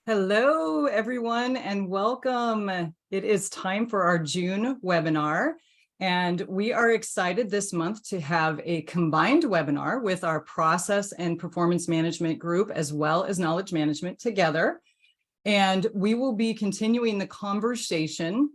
Hello, everyone, and welcome. It is time for our June webinar, and we are excited this month to have a combined webinar with our process and performance management group, as well as knowledge management together. And we will be continuing the conversation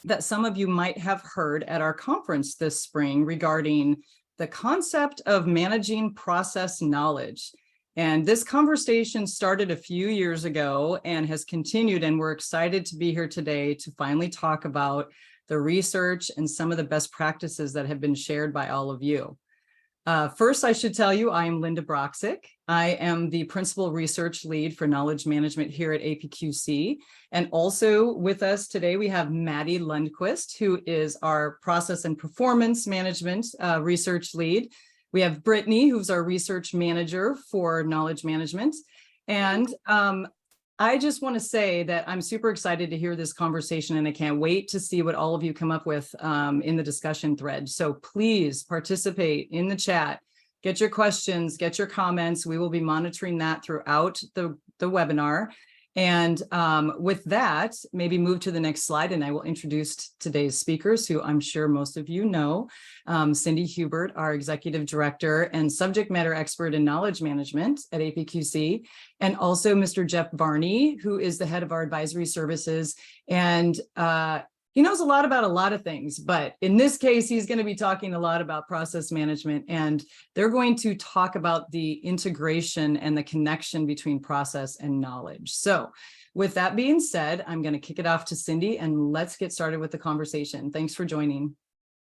that some of you might have heard at our conference this spring regarding the concept of managing process knowledge. And this conversation started a few years ago and has continued, and we're excited to be here today to finally talk about the research and some of the best practices that have been shared by all of you. First, I should tell you, I am Lynda Braksiek. I am the Principal Research Lead for Knowledge Management here at APQC. And also with us today, we have Maddie Lundquist, who is our Process and Performance Management Research Lead. We have Brittany, who's our research manager for knowledge management. And I just want to say that I'm super excited to hear this conversation, and I can't wait to see what all of you come up with in the discussion thread. So please participate in the chat, get your questions, get your comments. We will be monitoring that throughout the webinar. And with that, maybe move to the next slide, and I will introduce today's speakers, who I'm sure most of you know. Cindy Hubert, our Executive Director and Subject Matter Expert in Knowledge Management at APQC, and also Mr. Jeff Varney, who is the head of our advisory services. And he knows a lot about a lot of things, but in this case, he's going to be talking a lot about process management, and they're going to talk about the integration and the connection between process and knowledge. So with that being said, I'm going to kick it off to Cindy, and let's get started with the conversation. Thanks for joining.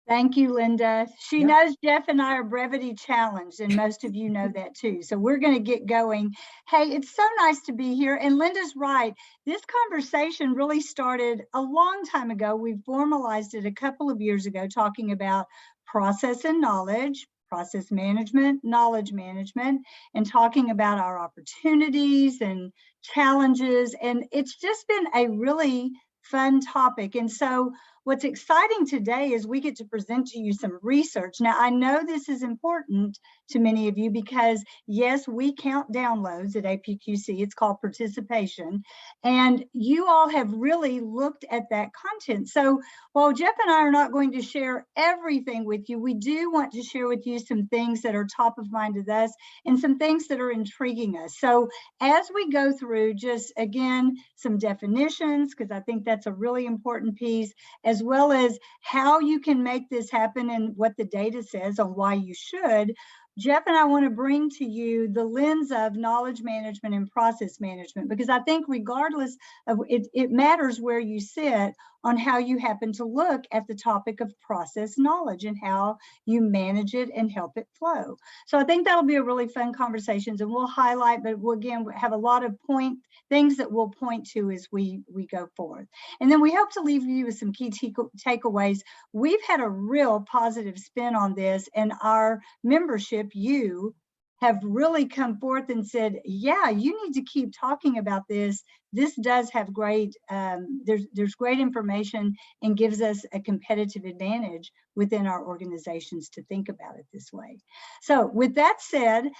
Thank you, Lynda. She knows Jeff and I are brevity challenged, and most of you know that too. So we're going to get going. Hey, it's so nice to be here. And Lynda's right. This conversation really started a long time ago. We formalized it a couple of years ago, talking about process and knowledge, process management, knowledge management, and talking about our opportunities and challenges. And it's just been a really fun topic. And so what's exciting today is we get to present to you some research. Now, I know this is important to many of you because, yes, we count downloads at APQC. It's called participation. And you all have really looked at that content. So while Jeff and I are not going to share everything with you, we do want to share with you some things that are top of mind to us and some things that are intriguing us. So as we go through, just again, some definitions, because I think that's a really important piece, as well as how you can make this happen and what the data says on why you should. Jeff and I want to bring to you the lens of knowledge management and process management, because I think regardless of it, it matters where you sit on how you happen to look at the topic of process knowledge and how you manage it and help it flow. So I think that'll be a really fun conversation, and we'll highlight, but we'll again have a lot of things that we'll point to as we go forward. And then we hope to leave you with some key takeaways. We've had a real positive spin on this, and our membership, you, have really come forth and said, yeah, you need to keep talking about this. This does have great, there's great information and gives us a competitive advantage within our organizations to think about it this way. So with that said,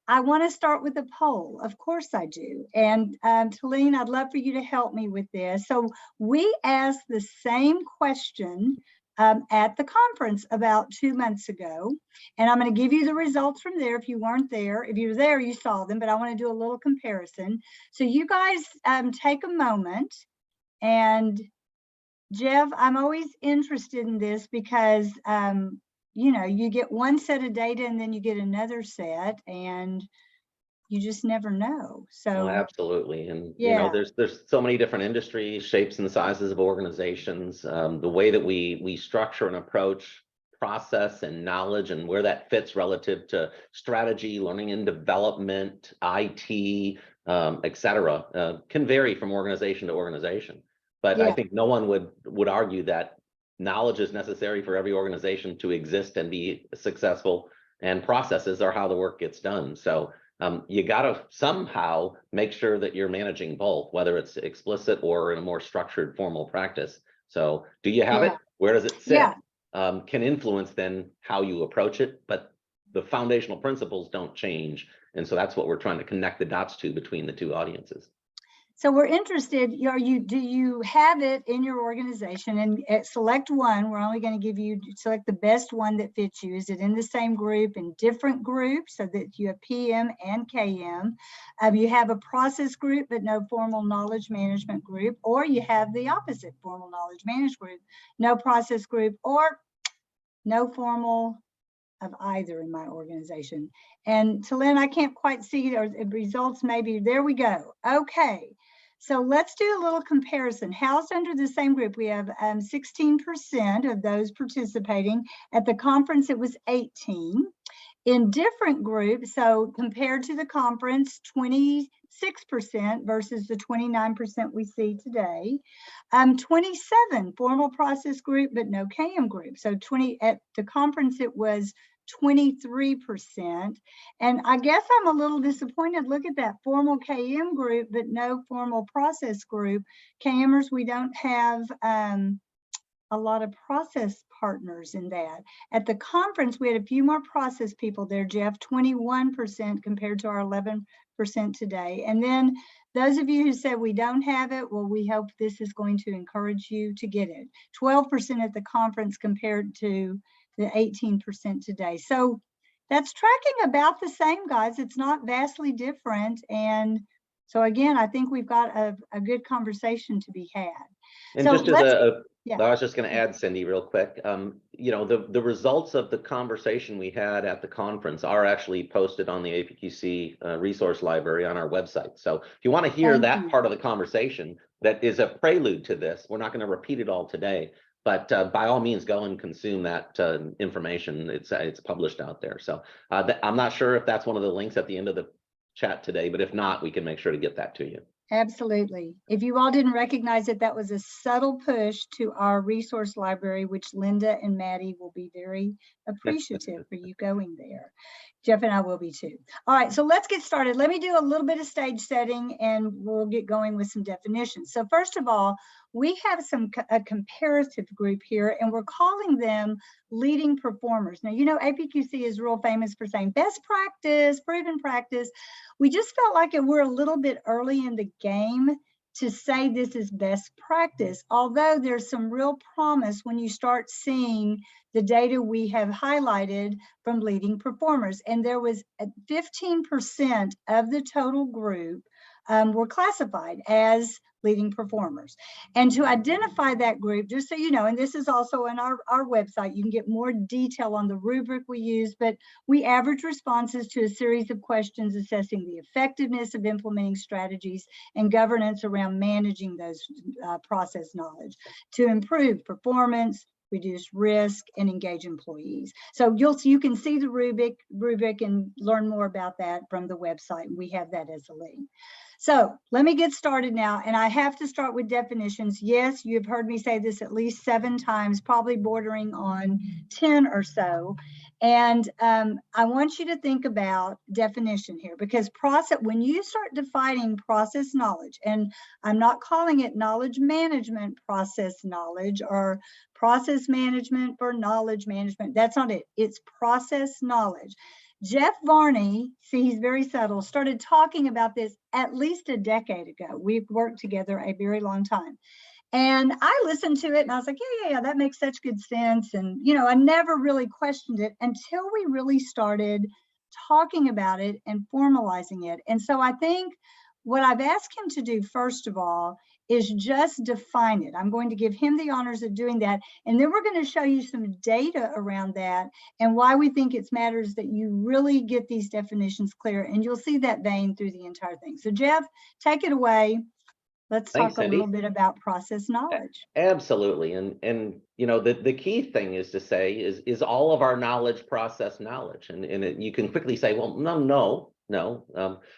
I want to start with a poll. Of course I do. And Talene, I'd love for you to help me with this. So we asked the same question at the conference about 2 months ago. And I'm going to give you the results from there if you weren't there. If you were there, you saw them, but I want to do a little comparison. So you guys take a moment. And Jeff, I'm always interested in this because, you know, you get one set of data and then you get another set, and you just never know. So absolutely. And yeah, you know, there's so many different industries, shapes and sizes of organizations. The way that we structure and approach process and knowledge and where that fits relative to strategy, learning and development, IT, et cetera, can vary from organization to organization. But yeah. I think no one would argue that knowledge is necessary for every organization to exist and be successful, and processes are how the work gets done. So you got to somehow make sure that you're managing both, whether it's explicit or in a more structured formal practice. So do you have it? Where does it sit? Can influence then how you approach it, but the foundational principles don't change. And so that's what we're trying to connect the dots to between the two audiences. So we're interested, do you have it in your organization? And select one. We're only going to give you, select the best one that fits you. Is it in the same group, in different groups, so that you have PM and KM? You have a process group, but no formal knowledge management group, or you have the opposite, formal knowledge management group, no process group, or no formal of either in my organization. And to Lynn, I can't quite see or the results. Maybe there we go. Okay. So let's do a little comparison. Housed under the same group, we have 16% of those participating. At the conference, it was 18. In different groups, so compared to the conference, 26% versus the 29% we see today. 27 formal process group, but no KM group. So 20 at the conference, it was 23%. And I guess I'm a little disappointed. Look at that formal KM group, but no formal process group. KMers, we don't have a lot of process partners in that. At the conference, we had a few more process people there, Jeff, 21% compared to our 11% today. And then those of you who said we don't have it, well, we hope this is going to encourage you to get it. 12% at the conference compared to the 18% today. So that's tracking about the same, guys. It's not vastly different. And so again, I think we've got a good conversation to be had. And so just as yeah. I was just going to add, Cindy, real quick, you know, the results of the conversation we had at the conference are actually posted on the APQC resource library on our website. So if you want to hear that part of the conversation that is a prelude to this, we're not going to repeat it all today, but by all means, go and consume that information. It's published out there. So I'm not sure if that's one of the links at the end of the chat today, but if not, we can make sure to get that to you. Absolutely. If you all didn't recognize it, that was a subtle push to our resource library, which Lynda and Maddie will be very appreciative for you going there. Jeff and I will be too. All right, so let's get started. Let me do a little bit of stage setting and we'll get going with some definitions. So first of all, we have a comparative group here and we're calling them leading performers. Now, you know, APQC is real famous for saying best practice, proven practice. We just felt like we're a little bit early in the game to say this is best practice, although there's some real promise when you start seeing the data we have highlighted from leading performers. And there was 15% of the total group were classified as leading performers. And to identify that group, just so you know, and this is also on our website, you can get more detail on the rubric we use, but we average responses to a series of questions assessing the effectiveness of implementing strategies and governance around managing those process knowledge to improve performance, reduce risk, and engage employees. So you can see the rubric and learn more about that from the website. We have that as a link. So let me get started now, and I have to start with definitions. Yes, you've heard me say this at least 7 times, probably bordering on 10 or so. And I want you to think about definition here, because when you start defining process knowledge, and I'm not calling it knowledge management process knowledge or process management for knowledge management. That's not it. It's process knowledge. Jeff Varney, see, he's very subtle, started talking about this at least a decade ago. We've worked together a very long time. And I listened to it and I was like, yeah, that makes such good sense. And, you know, I never really questioned it until we really started talking about it and formalizing it. And so I think what I've asked him to do, first of all, is just define it. I'm going to give him the honors of doing that. And then we're going to show you some data around that and why we think it matters that you really get these definitions clear. And you'll see that vein through the entire thing. So Jeff, take it away. Let's talk a little bit about process knowledge. Absolutely. And you know, the key thing is to say is all of our knowledge process knowledge. And you can quickly say, well, no.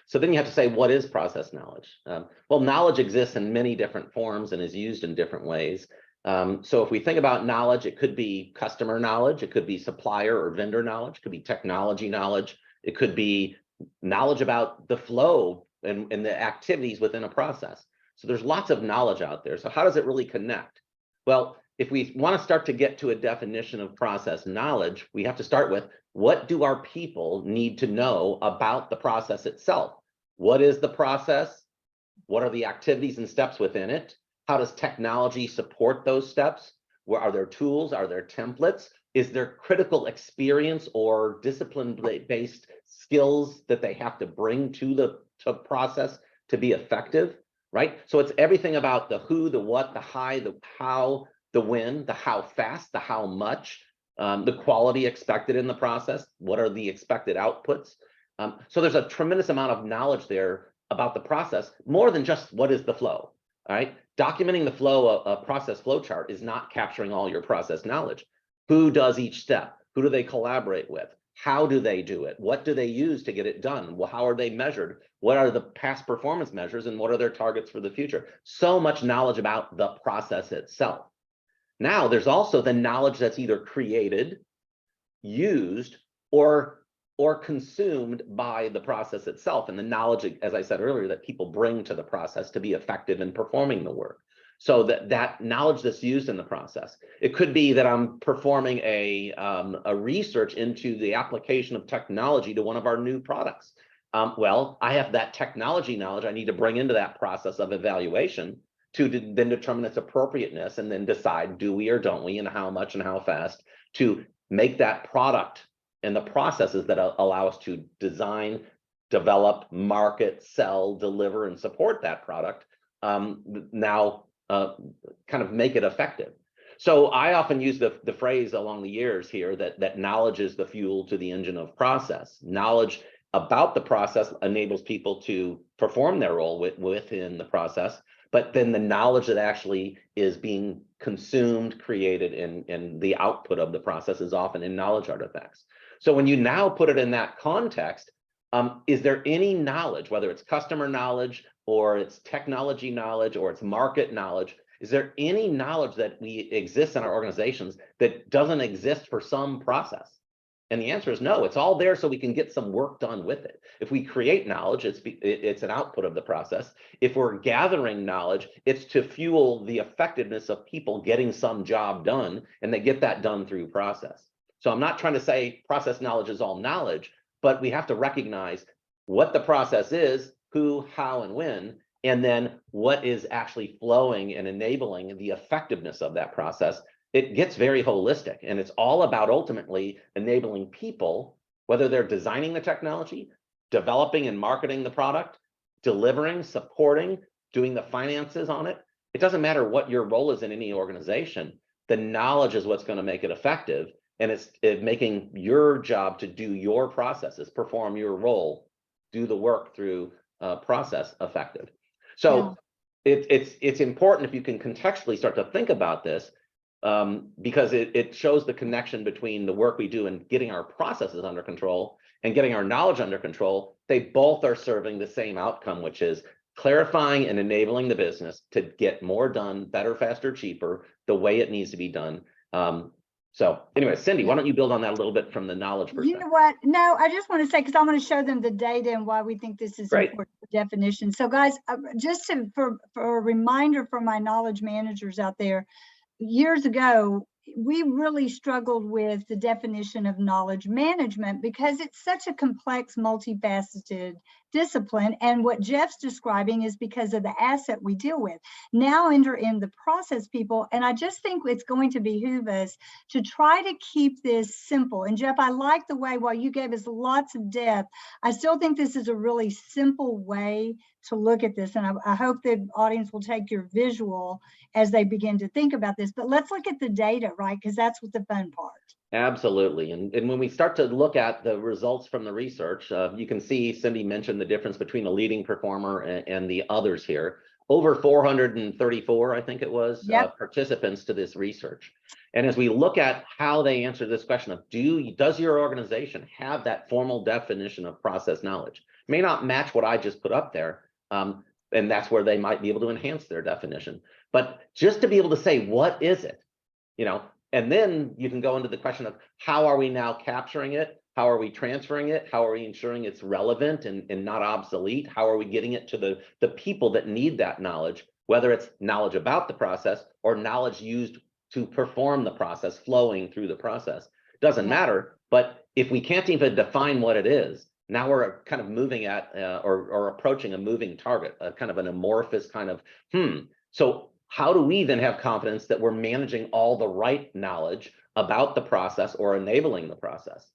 So then you have to say, what is process knowledge? Well, knowledge exists in many different forms and is used in different ways. So if we think about knowledge, it could be customer knowledge, it could be supplier or vendor knowledge, it could be technology knowledge, it could be knowledge about the flow and the activities within a process. So there's lots of knowledge out there. So how does it really connect? Well, if we want to start to get to a definition of process knowledge, we have to start with, what do our people need to know about the process itself? What is the process? What are the activities and steps within it? How does technology support those steps? Where are there tools? Are there templates? Is there critical experience or discipline-based skills that they have to bring to the process to be effective, right? So it's everything about the who, the what, the how, the when, the how fast, the how much, the quality expected in the process. What are the expected outputs? So there's a tremendous amount of knowledge there about the process, more than just what is the flow, all right? Documenting the flow, a process flow chart is not capturing all your process knowledge. Who does each step? Who do they collaborate with? How do they do it? What do they use to get it done? Well, how are they measured? What are the past performance measures and what are their targets for the future? So much knowledge about the process itself. Now, there's also the knowledge that's either created, used, or consumed by the process itself, and the knowledge, as I said earlier, that people bring to the process to be effective in performing the work. So that knowledge that's used in the process. It could be that I'm performing a research into the application of technology to one of our new products. Well, I have that technology knowledge I need to bring into that process of evaluation to then determine its appropriateness and then decide, do we or don't we, and how much and how fast to make that product and the processes that allow us to design, develop, market, sell, deliver, and support that product now kind of make it effective. So I often use the phrase along the years here that knowledge is the fuel to the engine of process. Knowledge about the process enables people to perform their role within the process, but then the knowledge that actually is being consumed, created, and the output of the process is often in knowledge artifacts. So when you now put it in that context, is there any knowledge, whether it's customer knowledge or it's technology knowledge or it's market knowledge, is there any knowledge that exists in our organizations that doesn't exist for some process? And the answer is no. It's all there so we can get some work done with it. If we create knowledge, it's an output of the process. If we're gathering knowledge, it's to fuel the effectiveness of people getting some job done, and they get that done through process. So I'm not trying to say process knowledge is all knowledge, but we have to recognize what the process is, who, how, and when, and then what is actually flowing and enabling the effectiveness of that process. It gets very holistic, and it's all about ultimately enabling people, whether they're designing the technology, developing and marketing the product, delivering, supporting, doing the finances on it. It doesn't matter what your role is in any organization. The knowledge is what's going to make it effective, and it's making your job to do your processes, perform your role, do the work through process effective. So it's important if you can contextually start to think about this, because it shows the connection between the work we do in getting our processes under control and getting our knowledge under control. They both are serving the same outcome, which is clarifying and enabling the business to get more done, better, faster, cheaper, the way it needs to be done. So anyway, Cindy, why don't you build on that a little bit from the knowledge perspective? You know what? No, I just want to say, because I want to show them the data and why we think this is important for definition. So guys, just for a reminder for my knowledge managers out there, years ago, we really struggled with the definition of knowledge management because it's such a complex, multifaceted discipline. And what Jeff's describing is because of the asset we deal with. Now enter in the process people. And I just think it's going to behoove us to try to keep this simple. And Jeff, I like the way, while you gave us lots of depth, I still think this is a really simple way to look at this. And I hope the audience will take your visual as they begin to think about this. But let's look at the data, right? Because that's what the fun part. Absolutely. And when we start to look at the results from the research, you can see Cindy mentioned the difference between the leading performer and the others here. Over 434, I think it was, participants to this research. And as we look at how they answer this question of does your organization have that formal definition of process knowledge? It may not match what I just put up there, and that's where they might be able to enhance their definition. But just to be able to say, what is it? And then you can go into the question of how are we now capturing it? How are we transferring it? How are we ensuring it's relevant and not obsolete? How are we getting it to the people that need that knowledge, whether it's knowledge about the process or knowledge used to perform the process, flowing through the process? Doesn't matter. But if we can't even define what it is, Now we're kind of moving at or approaching a moving target, a kind of an amorphous kind of, So how do we then have confidence that we're managing all the right knowledge about the process or enabling the process?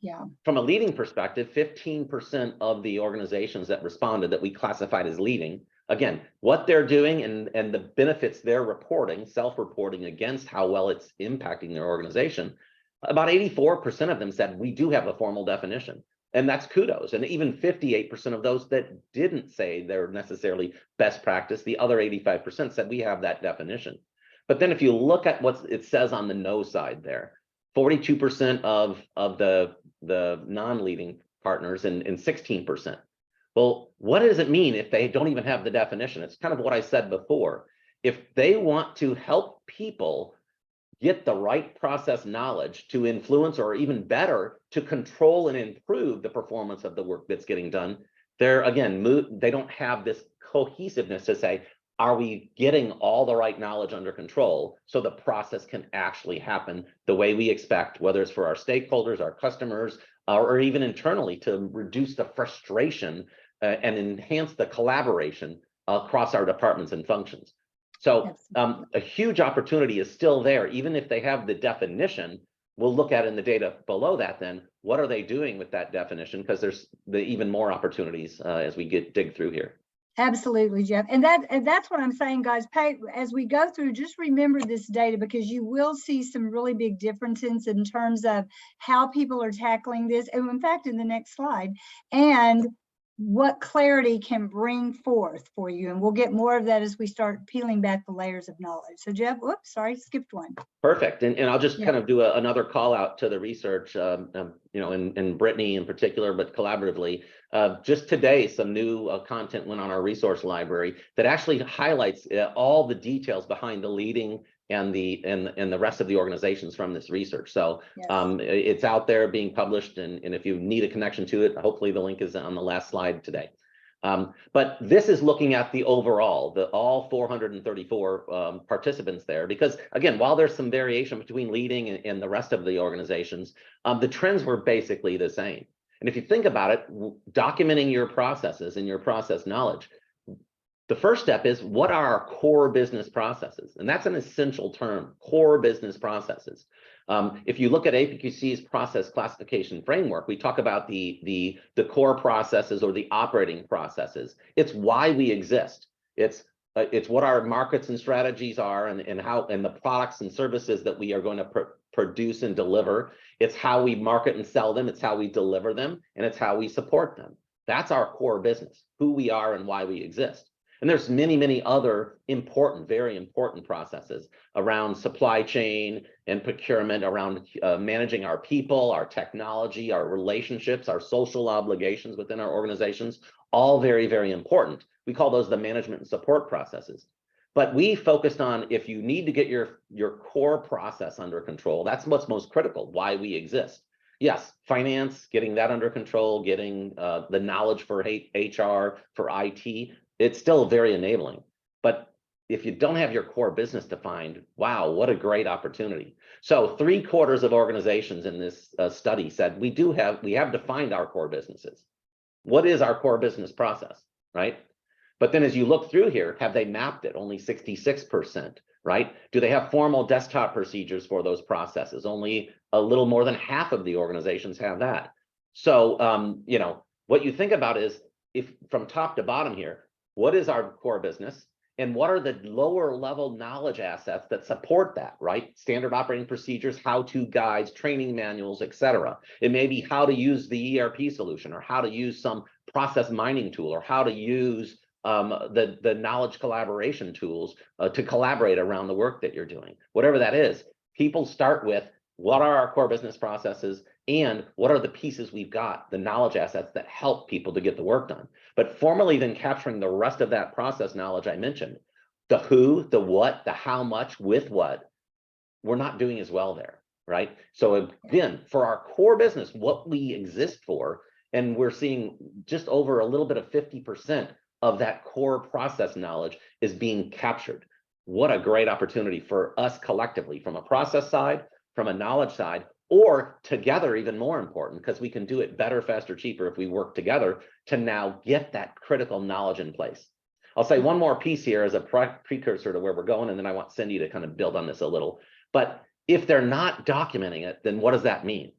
Yeah. From a leading perspective, 15% of the organizations that responded that we classified as leading, again, what they're doing and the benefits they're reporting, self-reporting against how well it's impacting their organization, about 84% of them said we do have a formal definition. And that's kudos. And even 58% of those that didn't say they're necessarily best practice, the other 85% said we have that definition. But then if you look at what it says on the no side there, 42% of the non-leading partners and 16%. Well, what does it mean if they don't even have the definition? It's kind of what I said before. If they want to help people get the right process knowledge to influence, or even better, to control and improve the performance of the work that's getting done, they're, again, they don't have this cohesiveness to say, are we getting all the right knowledge under control so the process can actually happen the way we expect, whether it's for our stakeholders, our customers, or even internally to reduce the frustration and enhance the collaboration across our departments and functions. So a huge opportunity is still there, even if they have the definition. We'll look at in the data below that then, what are they doing with that definition? Because there's even more opportunities as we dig through here. Absolutely, Jeff. And that's what I'm saying, guys. As we go through, just remember this data, because you will see some really big differences in terms of how people are tackling this. And in fact, in the next slide, and what clarity can bring forth for you. And we'll get more of that as we start peeling back the layers of knowledge. So Jeff, whoops, sorry, skipped one. Perfect. And I'll just kind of do another call out to the research, and Brittany in particular, but collaboratively. Just today, some new content went on our resource library that actually highlights all the details behind the leading and the rest of the organizations from this research. So it's out there being published, and if you need a connection to it, hopefully the link is on the last slide today. But this is looking at the overall, all 434 participants there, because again, while there's some variation between leading and the rest of the organizations, the trends were basically the same. And if you think about it, documenting your processes and your process knowledge, the first step is, what are our core business processes? And that's an essential term, core business processes. If you look at APQC's process classification framework, we talk about the core processes or the operating processes. It's why we exist. It's what our markets and strategies are, and the products and services that we are going to produce and deliver. It's how we market and sell them. It's how we deliver them, and it's how we support them. That's our core business, who we are and why we exist. And there's many, many other important, very important processes around supply chain and procurement, around managing our people, our technology, our relationships, our social obligations within our organizations, all very, very important. We call those the management and support processes. But we focused on, if you need to get your core process under control, that's what's most critical, why we exist. Yes, finance, getting that under control, getting the knowledge for HR, for IT, it's still very enabling. But if you don't have your core business defined, wow, what a great opportunity. So 3/4 of organizations in this study said we have defined our core businesses. What is our core business process, right? But then as you look through here, have they mapped it? Only 66%, right? Do they have formal desktop procedures for those processes? Only a little more than half of the organizations have that. So, what you think about is, if from top to bottom here, what is our core business, and what are the lower level knowledge assets that support that, right? Standard operating procedures, how-to guides, training manuals, etc. It may be how to use the ERP solution, or how to use some process mining tool, or how to use the knowledge collaboration tools to collaborate around the work that you're doing. Whatever that is, people start with, what are our core business processes, and what are the pieces we've got, the knowledge assets that help people to get the work done. But formally then capturing the rest of that process knowledge I mentioned, the who, the what, the how much, with what, we're not doing as well there, right? So again, for our core business, what we exist for, and we're seeing just over a little bit of 50% of that core process knowledge is being captured. What a great opportunity for us collectively, from a process side, from a knowledge side, or together, even more important, because we can do it better, faster, cheaper if we work together to now get that critical knowledge in place. I'll say one more piece here as a precursor to where we're going, and then I want Cindy to kind of build on this a little. But if they're not documenting it, then what does that mean?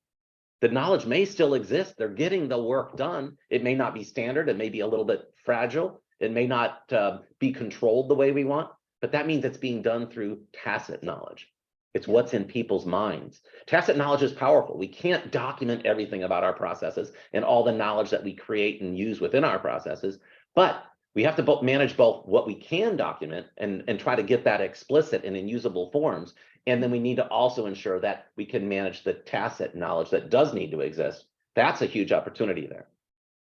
The knowledge may still exist. They're getting the work done. It may not be standard. It may be a little bit fragile. It may not be controlled the way we want, but that means it's being done through tacit knowledge. It's what's in people's minds. Tacit knowledge is powerful. We can't document everything about our processes and all the knowledge that we create and use within our processes, but we have to manage both what we can document and try to get that explicit and in usable forms. And then we need to also ensure that we can manage the tacit knowledge that does need to exist. That's a huge opportunity there.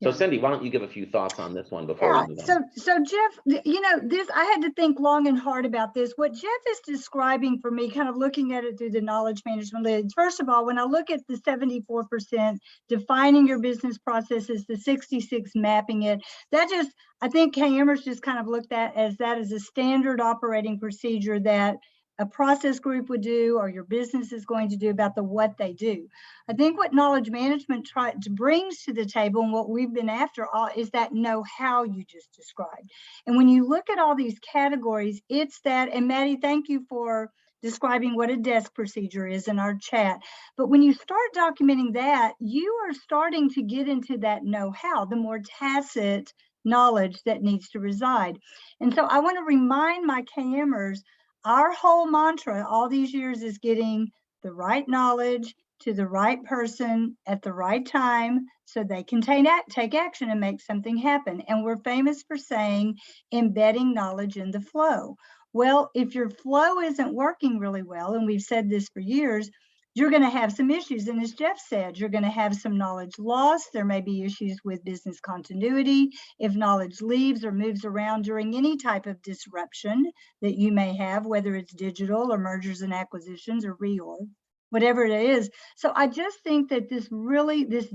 So Cindy, why don't you give a few thoughts on this one before we move on? So Jeff, you know, this, I had to think long and hard about this. What Jeff is describing for me, kind of looking at it through the knowledge management lens. First of all, when I look at the 74% defining your business processes, the 66 mapping it, that just, I think KMers just kind of looked at as that as a standard operating procedure that a process group would do, or your business is going to do about the what they do. I think what knowledge management brings to the table, and what we've been after all, is that know-how you just described. And when you look at all these categories, it's that, and Maddie, thank you for describing what a desk procedure is in our chat. But when you start documenting that, you are starting to get into that know-how, the more tacit knowledge that needs to reside. And so I want to remind my KMers, our whole mantra all these years is getting the right knowledge to the right person at the right time so they can take action and make something happen. And we're famous for saying embedding knowledge in the flow. Well, if your flow isn't working really well, and we've said this for years, you're going to have some issues. And as Jeff said, you're going to have some knowledge loss. There may be issues with business continuity if knowledge leaves or moves around during any type of disruption that you may have, whether it's digital or mergers and acquisitions or reorg, whatever it is. So I just think that this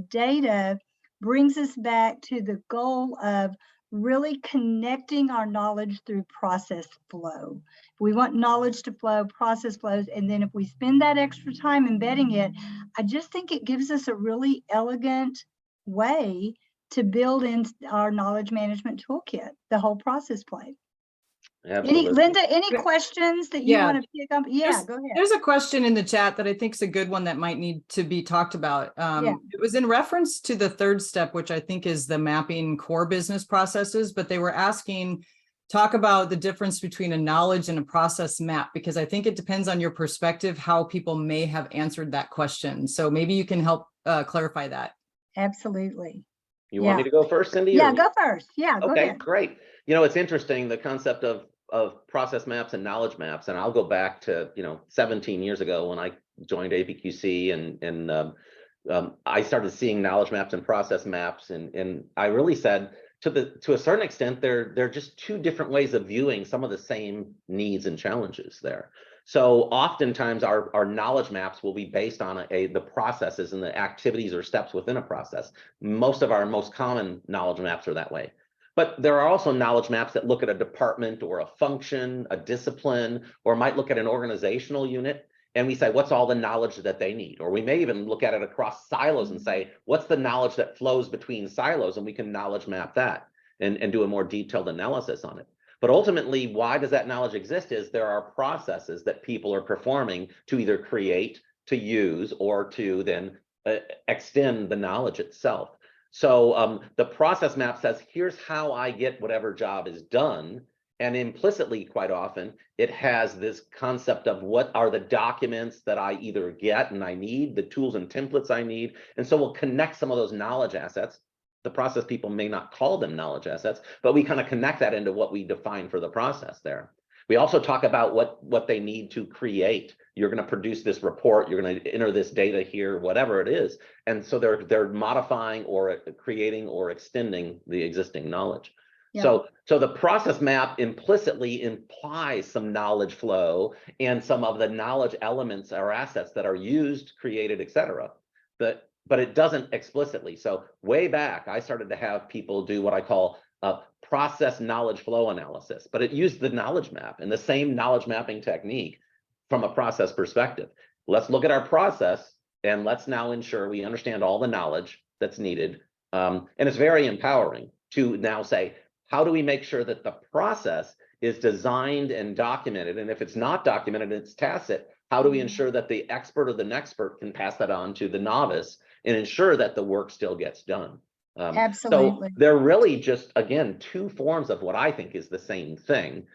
data brings us back to the goal of really connecting our knowledge through process flow. We want knowledge to flow, process flows, and then if we spend that extra time embedding it, I just think it gives us a really elegant way to build in our knowledge management toolkit, the whole process play. Absolutely. Lynda, any questions that you want to pick up? Yeah, go ahead. There's a question in the chat that I think is a good one that might need to be talked about. It was in reference to the third step, which I think is the mapping core business processes, but they were asking, talk about the difference between a knowledge and a process map, because I think it depends on your perspective how people may have answered that question. So maybe you can help clarify that. Absolutely. You want me to go first, Cindy? Yeah, go first. Yeah, go okay, ahead. Great. You know, it's interesting, the concept of process maps and knowledge maps, and I'll go back to 17 years ago when I joined APQC, and I started seeing knowledge maps and process maps, and I really said to a certain extent they're just two different ways of viewing some of the same needs and challenges there. So oftentimes our knowledge maps will be based on the processes and the activities or steps within a process. Most of our most common knowledge maps are that way. But there are also knowledge maps that look at a department or a function, a discipline, or might look at an organizational unit, and we say, what's all the knowledge that they need? Or we may even look at it across silos and say, what's the knowledge that flows between silos? And we can knowledge map that and do a more detailed analysis on it. But ultimately, why does that knowledge exist is there are processes that people are performing to either create, to use, or to then extend the knowledge itself. So the process map says, here's how I get whatever job is done. And implicitly, quite often, it has this concept of what are the documents that I either get and I need, the tools and templates I need. And so we'll connect some of those knowledge assets. The process people may not call them knowledge assets, but we kind of connect that into what we define for the process there. We also talk about what they need to create. You're going to produce this report, you're going to enter this data here, whatever it is. And so they're modifying or creating or extending the existing knowledge. Yeah. So the process map implicitly implies some knowledge flow and some of the knowledge elements or assets that are used, created, et cetera. But it doesn't explicitly. So way back, I started to have people do what I call a process knowledge flow analysis, but it used the knowledge map and the same knowledge mapping technique from a process perspective. Let's look at our process. and let's now ensure we understand all the knowledge that's needed. And it's very empowering to now say, how do we make sure that the process is designed and documented? And if it's not documented, it's tacit. How do we ensure that the expert or the nexpert can pass that on to the novice and ensure that the work still gets done? Absolutely. So they're really just, again, two forms of what I think is the same thing.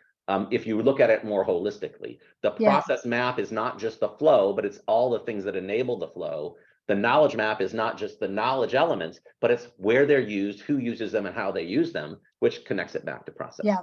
If you look at it more holistically, the process map is not just the flow, but it's all the things that enable the flow. The knowledge map is not just the knowledge elements, but it's where they're used, who uses them, and how they use them, which connects it back to process. Yeah.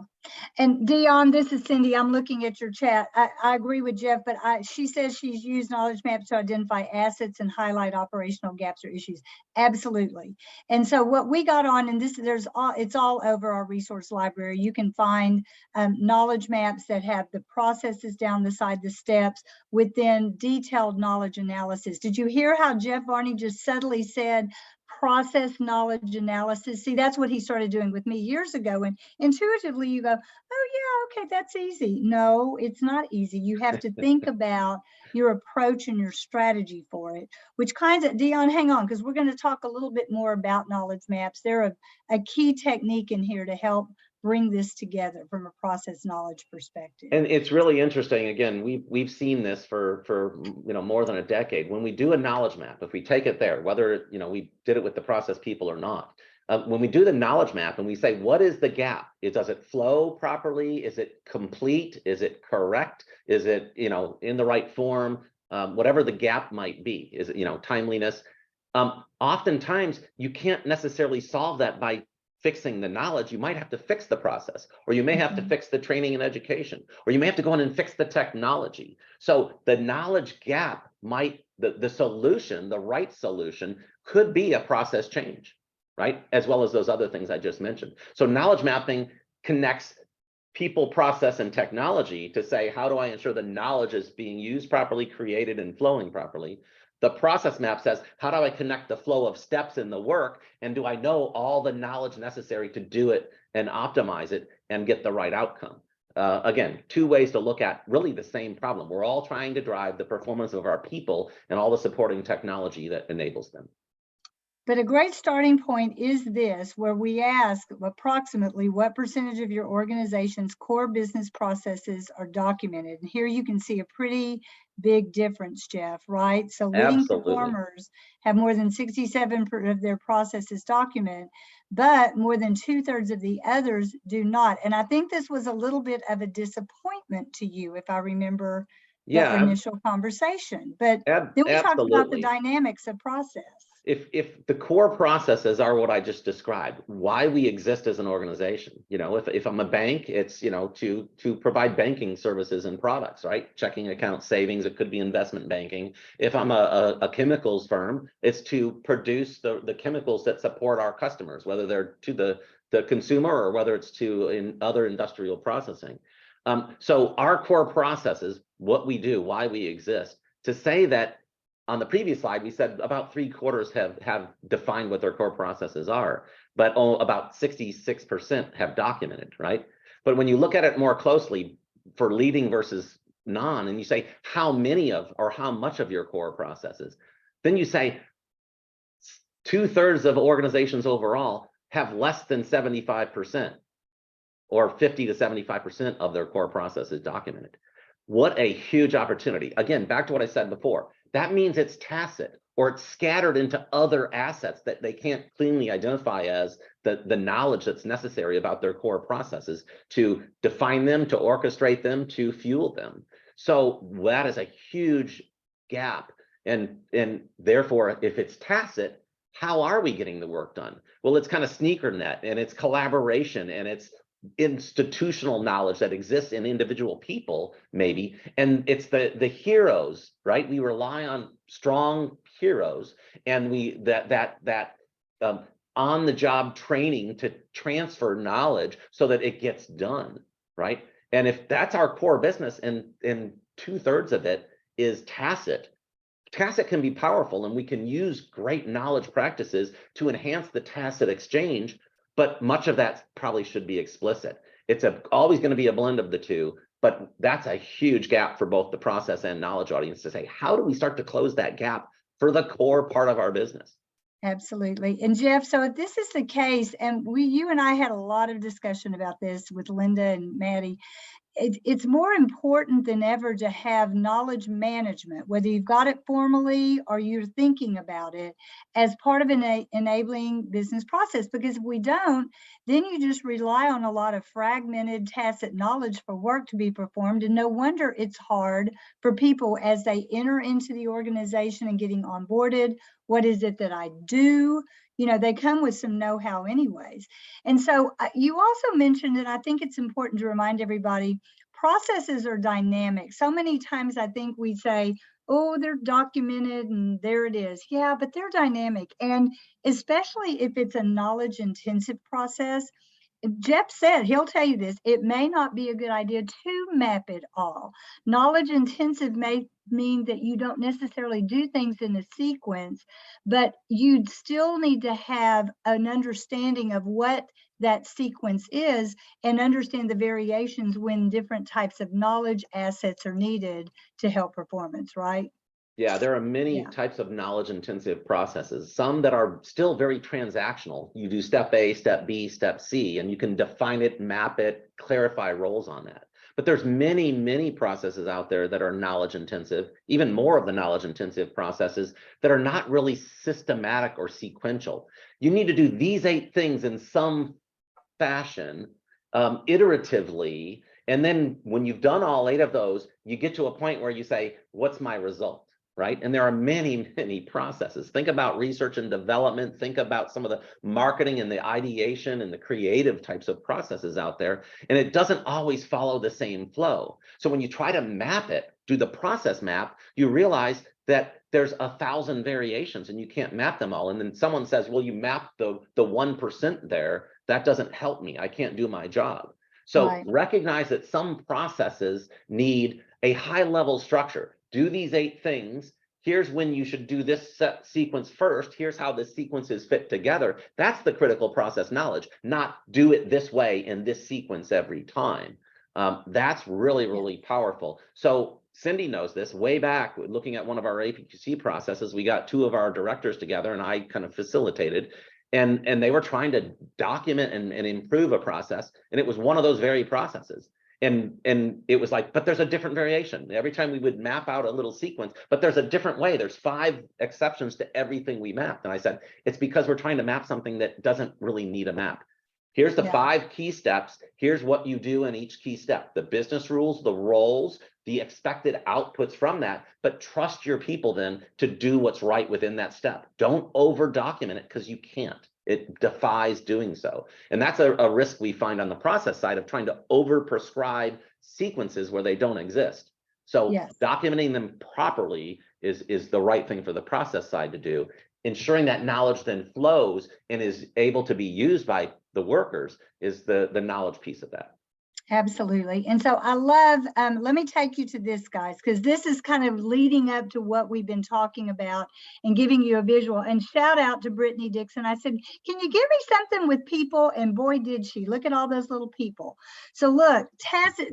And Dion, this is Cindy. I'm looking at your chat. I agree with Jeff, but she says she's used knowledge maps to identify assets and highlight operational gaps or issues. Absolutely. And so what we got on, and it's all over our resource library. You can find knowledge maps that have the processes down the side, the steps, within detailed knowledge analysis. Did you hear how Jeff Varney just subtly said process knowledge analysis? See, that's what he started doing with me years ago. And intuitively you go, oh yeah, okay, that's easy. No, it's not easy. You have to think about your approach and your strategy for it, which kinds of, Dion, hang on, because we're going to talk a little bit more about knowledge maps. They're a key technique in here to help bring this together from a process knowledge perspective. And it's really interesting. Again, we've seen this for more than a decade. When we do a knowledge map, if we take it there, whether we did it with the process people or not, when we do the knowledge map and we say, what is the gap? Does it flow properly? Is it complete? Is it correct? Is it in the right form? Whatever the gap might be, is it timeliness? Oftentimes you can't necessarily solve that by fixing the knowledge. You might have to fix the process, or you may have to fix the training and education, or you may have to go in and fix the technology. So the knowledge gap might, the solution, the right solution could be a process change, right? As well as those other things I just mentioned. So knowledge mapping connects people, process, and technology to say, how do I ensure the knowledge is being used properly, created, and flowing properly? The process map says, how do I connect the flow of steps in the work? And do I know all the knowledge necessary to do it and optimize it and get the right outcome? Again, two ways to look at really the same problem. We're all trying to drive the performance of our people and all the supporting technology that enables them. But a great starting point is this, where we ask approximately what percentage of your organization's core business processes are documented. And here you can see a pretty big difference, Jeff, right? So leading performers have more than 67% of their processes documented, but more than 2/3 of the others do not. And I think this was a little bit of a disappointment to you, if I remember the initial conversation. But then we talked about the dynamics of process. If the core processes are what I just described, why we exist as an organization, if I'm a bank, it's to provide banking services and products, right? Checking account, savings, it could be investment banking. If I'm a chemicals firm, it's to produce the chemicals that support our customers, whether they're to the consumer or whether it's to other industrial processing. So our core processes, what we do, why we exist, to say that. On the previous slide, we said about 3/4 have defined what their core processes are, but about 66% have documented, right? But when you look at it more closely for leading versus non, and you say how many of or how much of your core processes, then you say 2/3 of organizations overall have less than 75% or 50 to 75% of their core processes documented. What a huge opportunity. Again, back to what I said before. That means it's tacit or it's scattered into other assets that they can't cleanly identify as the knowledge that's necessary about their core processes to define them, to orchestrate them, to fuel them. So that is a huge gap. And therefore, if it's tacit, how are we getting the work done? Well, it's kind of sneaker net, and it's collaboration, and it's institutional knowledge that exists in individual people, maybe, and it's the heroes, right? We rely on strong heroes, and that on the job training to transfer knowledge so that it gets done, right? And if that's our core business, and 2/3 of it is tacit can be powerful, and we can use great knowledge practices to enhance the tacit exchange. But much of that probably should be explicit. It's always going to be a blend of the two, but that's a huge gap for both the process and knowledge audience to say, how do we start to close that gap for the core part of our business. Absolutely. And Jeff, so if this is the case, and you and I had a lot of discussion about this with Lynda and Maddie, it's more important than ever to have knowledge management, whether you've got it formally or you're thinking about it as part of an enabling business process. Because if we don't, then you just rely on a lot of fragmented tacit knowledge for work to be performed. And no wonder it's hard for people as they enter into the organization and getting onboarded. What is it that I do? You know, they come with some know-how anyways. And so you also mentioned, and I think it's important to remind everybody, processes are dynamic. So many times I think we say, oh, they're documented and there it is. Yeah, but they're dynamic. And especially if it's a knowledge intensive process, Jeff said, he'll tell you this, it may not be a good idea to map it all. Knowledge intensive may mean that you don't necessarily do things in a sequence, but you'd still need to have an understanding of what that sequence is and understand the variations when different types of knowledge assets are needed to help performance, right? Yeah, there are many types of knowledge intensive processes, some that are still very transactional. You do step A, step B, step C, and you can define it, map it, clarify roles on that. But there's many, many processes out there that are knowledge intensive, even more of the knowledge intensive processes that are not really systematic or sequential. You need to do these 8 things in some fashion, iteratively. And then when you've done all 8 of those, you get to a point where you say, what's my result? Right? And there are many, many processes. Think about research and development. Think about some of the marketing and the ideation and the creative types of processes out there. And it doesn't always follow the same flow. So when you try to map it, do the process map, you realize that there's 1,000 variations and you can't map them all. And then someone says, well, you mapped the 1% there. That doesn't help me. I can't do my job. So recognize that some processes need a high level structure. Do these 8 things. Here's when you should do this set sequence first. Here's how the sequences fit together. That's the critical process knowledge, not do it this way in this sequence every time. That's really, really powerful. So Cindy knows this. Way back, looking at one of our APQC processes, we got 2 of our directors together and I kind of facilitated. And they were trying to document and improve a process. And it was one of those very processes. And it was like, but there's a different variation. Every time we would map out a little sequence, but there's a different way. There's 5 exceptions to everything we mapped. And I said, it's because we're trying to map something that doesn't really need a map. Here's the 5 key steps. Here's what you do in each key step. The business rules, the roles, the expected outputs from that, but trust your people then to do what's right within that step. Don't over document it because you can't. It defies doing so. And that's a risk we find on the process side of trying to over prescribe sequences where they don't exist. So documenting them properly is the right thing for the process side to do. Ensuring that knowledge then flows and is able to be used by the workers is the knowledge piece of that. Absolutely. And so I love, let me take you to this, guys, because this is kind of leading up to what we've been talking about and giving you a visual. And shout out to Brittany Dixon. I said, can you give me something with people? And boy, did she. Look at all those little people. So look,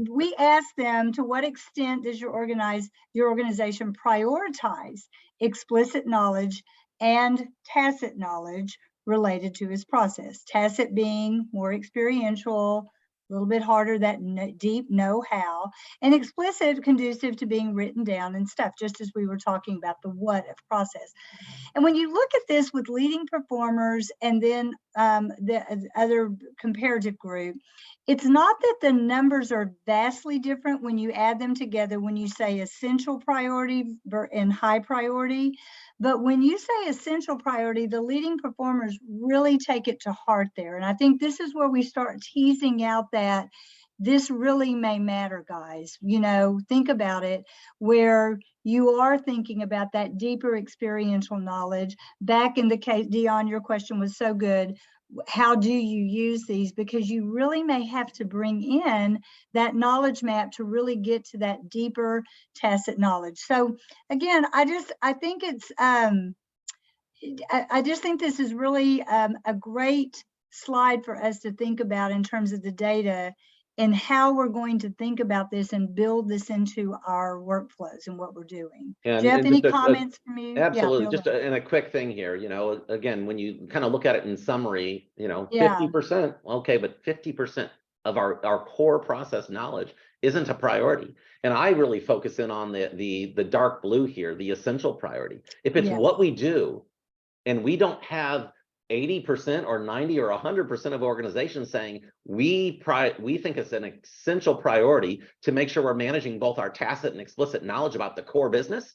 we asked them, to what extent does your organization prioritize explicit knowledge and tacit knowledge related to his process? Tacit being more experiential, a little bit harder, that deep know-how, and explicit, conducive to being written down and stuff, just as we were talking about the what if process. And when you look at this with leading performers and then the other comparative group, it's not that the numbers are vastly different when you add them together, when you say essential priority and high priority. But when you say essential priority, the leading performers really take it to heart there. And I think this is where we start teasing out that this really may matter, guys. You know, think about it, where you are thinking about that deeper experiential knowledge. Back in the case, Dion, your question was so good. How do you use these? Because you really may have to bring in that knowledge map to really get to that deeper tacit knowledge. So again, I think it's, I just think this is really a great slide for us to think about in terms of the data and how we're going to think about this and build this into our workflows and what we're doing. Jeff, any comments from you? Absolutely. Yeah, Just a quick thing here, again, when you kind of look at it in summary, 50%, okay, but 50% of our core process knowledge isn't a priority. And I really focus in on the dark blue here, the essential priority. If it's what we do and we don't have 80% or 90 or 100% of organizations saying we think it's an essential priority to make sure we're managing both our tacit and explicit knowledge about the core business,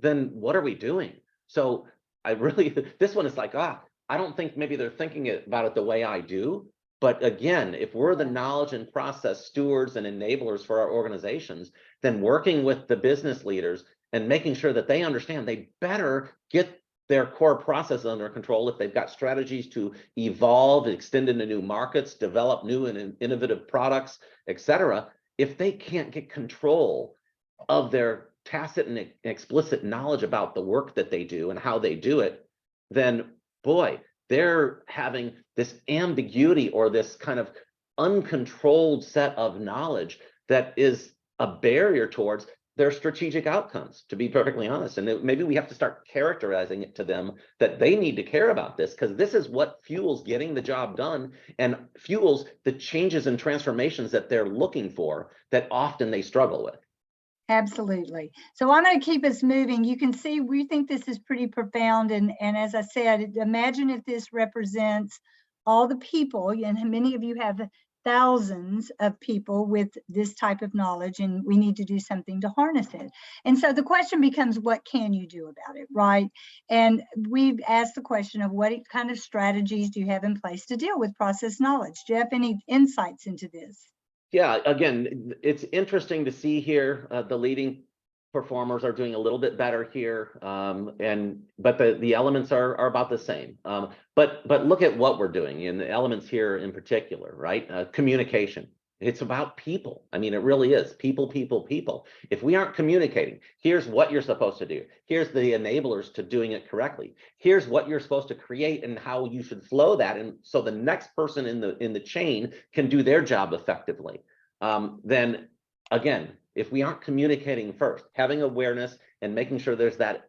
then what are we doing? So I really, this one is like, I don't think maybe they're thinking about it the way I do. But again, if we're the knowledge and process stewards and enablers for our organizations, then working with the business leaders and making sure that they understand they better get their core process under control if they've got strategies to evolve, extend into new markets, develop new and innovative products, et cetera. If they can't get control of their tacit and explicit knowledge about the work that they do and how they do it, then boy, they're having this ambiguity or this kind of uncontrolled set of knowledge that is a barrier towards their strategic outcomes, to be perfectly honest. And maybe we have to start characterizing it to them that they need to care about this, because this is what fuels getting the job done and fuels the changes and transformations that they're looking for that often they struggle with. Absolutely. So I'm going to keep us moving. You can see we think this is pretty profound. And as I said, imagine if this represents all the people, and many of you have thousands of people with this type of knowledge, and we need to do something to harness it. And so the question becomes, what can you do about it, right? And we've asked the question of what kind of strategies do you have in place to deal with process knowledge? Jeff, any insights into this? Yeah, again, it's interesting to see here the leading performers are doing a little bit better here, but the elements are about the same. But look at what we're doing in the elements here in particular, right? Communication. It's about people. I mean, it really is people, people, people. If we aren't communicating, here's what you're supposed to do. Here's the enablers to doing it correctly. Here's what you're supposed to create and how you should flow that, and so the next person in the chain can do their job effectively. Then again, if we aren't communicating first, having awareness and making sure there's that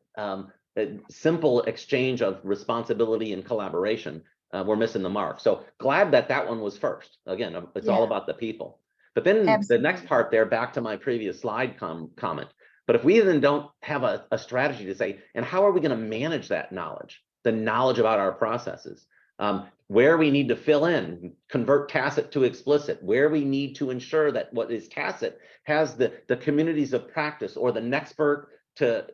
simple exchange of responsibility and collaboration, we're missing the mark. So glad that one was first. Again, it's all about the people. But then the next part there, back to my previous slide comment. But if we then don't have a strategy to say, and how are we going to manage that knowledge, the knowledge about our processes, where we need to fill in, convert tacit to explicit, where we need to ensure that what is tacit has the communities of practice or the nexpert to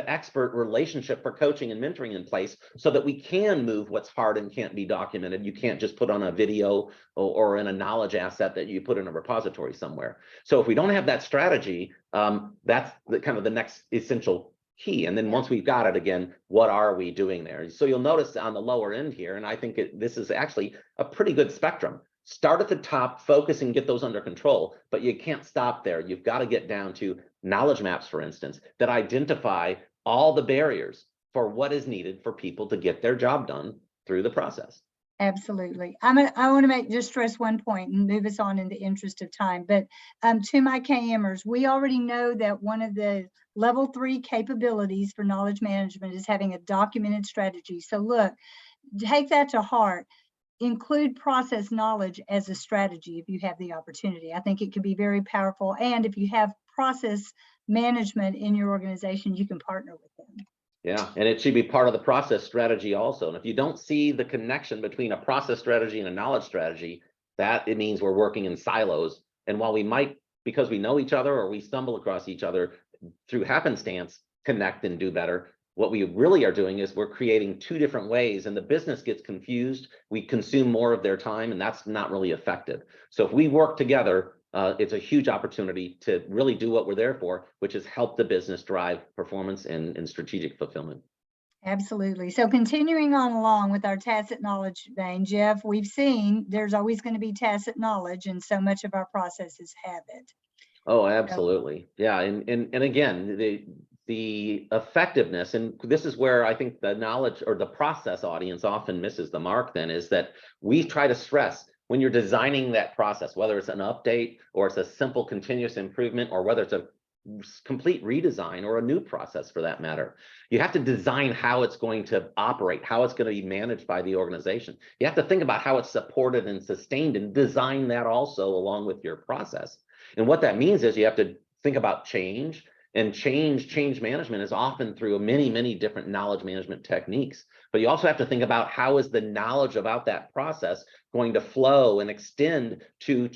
expert relationship for coaching and mentoring in place, so that we can move what's hard and can't be documented. You can't just put on a video or in a knowledge asset that you put in a repository somewhere. So if we don't have that strategy, that's kind of the next essential key. And then once we've got it, again, what are we doing there? So you'll notice on the lower end here, and I think this is actually a pretty good spectrum. Start at the top, focus and get those under control, but you can't stop there. You've got to get down to knowledge maps, for instance, that identify all the barriers for what is needed for people to get their job done through the process. Absolutely. I want to stress one point and move us on in the interest of time. But to my KMers, we already know that one of the level 3 capabilities for knowledge management is having a documented strategy. So look, take that to heart. Include process knowledge as a strategy if you have the opportunity. I think it can be very powerful. And if you have process management in your organization, you can partner with them. Yeah, and it should be part of the process strategy also. And if you don't see the connection between a process strategy and a knowledge strategy, it means we're working in silos. And while we might, because we know each other or we stumble across each other through happenstance, connect and do better, what we really are doing is we're creating two different ways, and the business gets confused. We consume more of their time, and that's not really effective. So if we work together, it's a huge opportunity to really do what we're there for, which is help the business drive performance and strategic fulfillment. Absolutely. So continuing on along with our tacit knowledge vein, Jeff, we've seen there's always going to be tacit knowledge, and so much of our processes have it. Oh, absolutely. Yeah. And again, the effectiveness, and this is where I think the knowledge or the process audience often misses the mark then, is that we try to stress when you're designing that process, whether it's an update or it's a simple continuous improvement, or whether it's a complete redesign or a new process for that matter, you have to design how it's going to operate, how it's going to be managed by the organization. You have to think about how it's supported and sustained, and design that also along with your process. And what that means is you have to think about change, and change management is often through many different knowledge management techniques. But you also have to think about how is the knowledge about that process going to flow and extend to,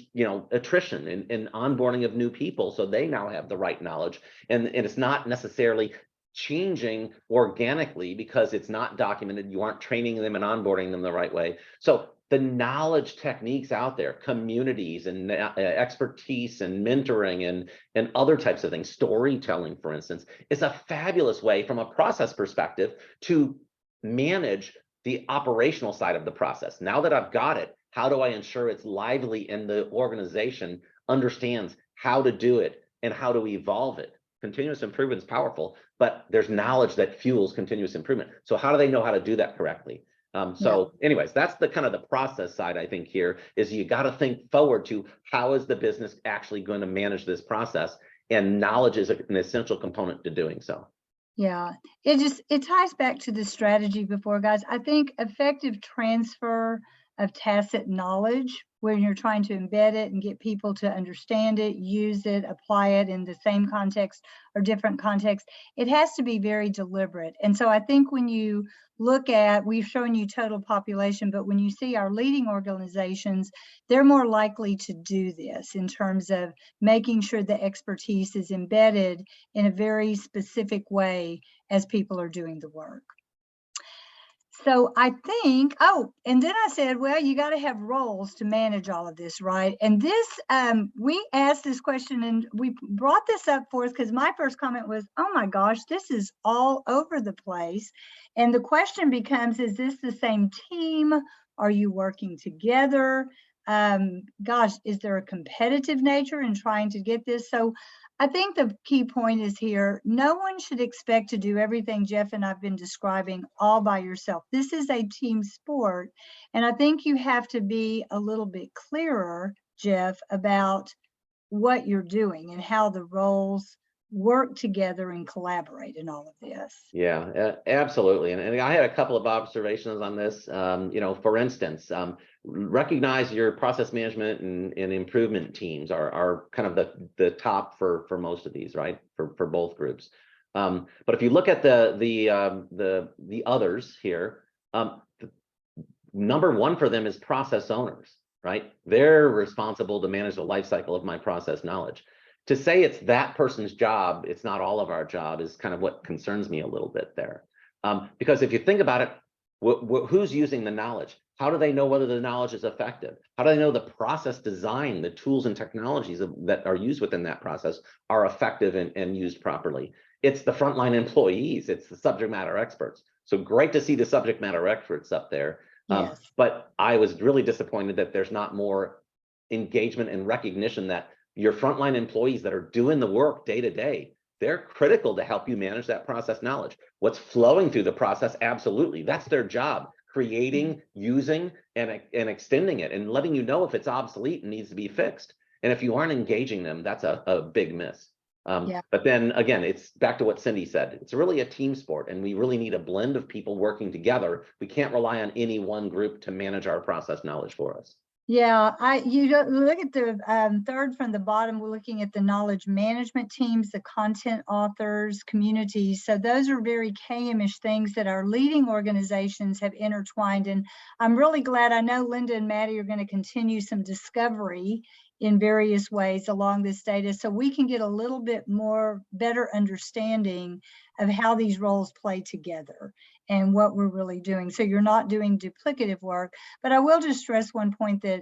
attrition and onboarding of new people, so they now have the right knowledge. And it's not necessarily changing organically because it's not documented. You aren't training them and onboarding them the right way. So the knowledge techniques out there, communities and expertise and mentoring and other types of things, storytelling, for instance, is a fabulous way from a process perspective to manage the operational side of the process. Now that I've got it, how do I ensure it's lively and the organization understands how to do it and how to evolve it? Continuous improvement is powerful, but there's knowledge that fuels continuous improvement. So how do they know how to do that correctly? Anyways, that's the kind of the process side, I think, here is you got to think forward to how is the business actually going to manage this process, and knowledge is an essential component to doing so. Yeah, it ties back to the strategy before, guys. I think effective transfer of tacit knowledge, when you're trying to embed it and get people to understand it, use it, apply it in the same context or different context, it has to be very deliberate. And so I think when you look at, we've shown you total population, but when you see our leading organizations, they're more likely to do this in terms of making sure the expertise is embedded in a very specific way as people are doing the work. So I think, and then I said, well, you got to have roles to manage all of this, right? And this, we asked this question and we brought this up for us because my first comment was, oh my gosh, this is all over the place. And the question becomes, is this the same team? Are you working together? Gosh, is there a competitive nature in trying to get this? So I think the key point is here, no one should expect to do everything Jeff and I've been describing all by yourself. This is a team sport. And I think you have to be a little bit clearer, Jeff, about what you're doing and how the roles work together and collaborate in all of this. Yeah, absolutely. And I had a couple of observations on this. For instance, recognize your process management and improvement teams are kind of the top for most of these, right? For both groups. But if you look at the others here, number one for them is process owners, right? They're responsible to manage the life cycle of my process knowledge. To say it's that person's job, it's not all of our job, is kind of what concerns me a little bit there. Because if you think about it, who's using the knowledge? How do they know whether the knowledge is effective? How do they know the process design, the tools and technologies that are used within that process are effective and used properly? It's the frontline employees, it's the subject matter experts. So great to see the subject matter experts up there. Yes. But I was really disappointed that there's not more engagement and recognition that your frontline employees that are doing the work day to day, they're critical to help you manage that process knowledge. What's flowing through the process, absolutely, that's their job. Creating, using, and extending it, and letting you know if it's obsolete and needs to be fixed. And if you aren't engaging them, that's a big miss. But then again, it's back to what Cindy said. It's really a team sport, and we really need a blend of people working together. We can't rely on any one group to manage our process knowledge for us. Yeah, you look at the third from the bottom, we're looking at the knowledge management teams, the content authors, communities. So those are very KM-ish things that our leading organizations have intertwined. And I'm really glad, I know Lynda and Maddie are going to continue some discovery in various ways along this data, so we can get a little bit more better understanding of how these roles play together and what we're really doing. So you're not doing duplicative work. But I will just stress one point that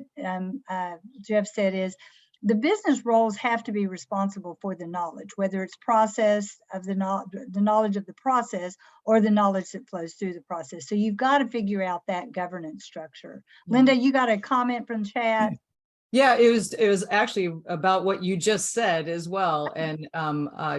Jeff said is the business roles have to be responsible for the knowledge, whether it's process of the knowledge of the process or the knowledge that flows through the process. So you've got to figure out that governance structure. Lynda, you got a comment from chat? Yeah, it was actually about what you just said as well. And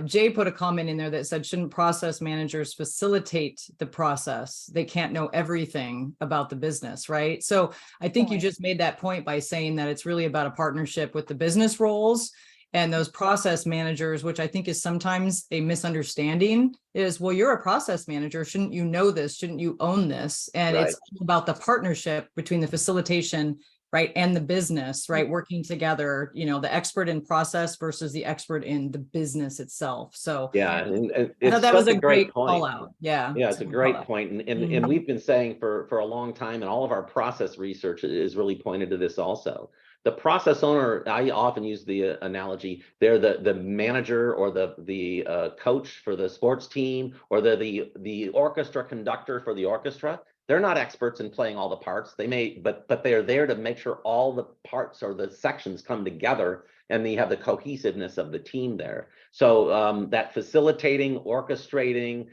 Jay put a comment in there that said, shouldn't process managers facilitate the process? They can't know everything about the business, right? So I think you just made that point by saying that it's really about a partnership with the business roles and those process managers, which I think is sometimes a misunderstanding is, well, you're a process manager. Shouldn't you know this? Shouldn't you own this? And Right. it's about the partnership between the facilitation, right, and the business, right, working together, the expert in process versus the expert in the business itself. So Yeah, and I it's thought that was such a a great great call point. out. Yeah. Yeah, it's a great point. And we've been saying for a long time, and all of our process research is really pointed to this also. The process owner, I often use the analogy, they're the manager or the coach for the sports team, or the orchestra conductor for the orchestra. They're not experts in playing all the parts. They may, but they are there to make sure all the parts or the sections come together and they have the cohesiveness of the team there. So that facilitating, orchestrating,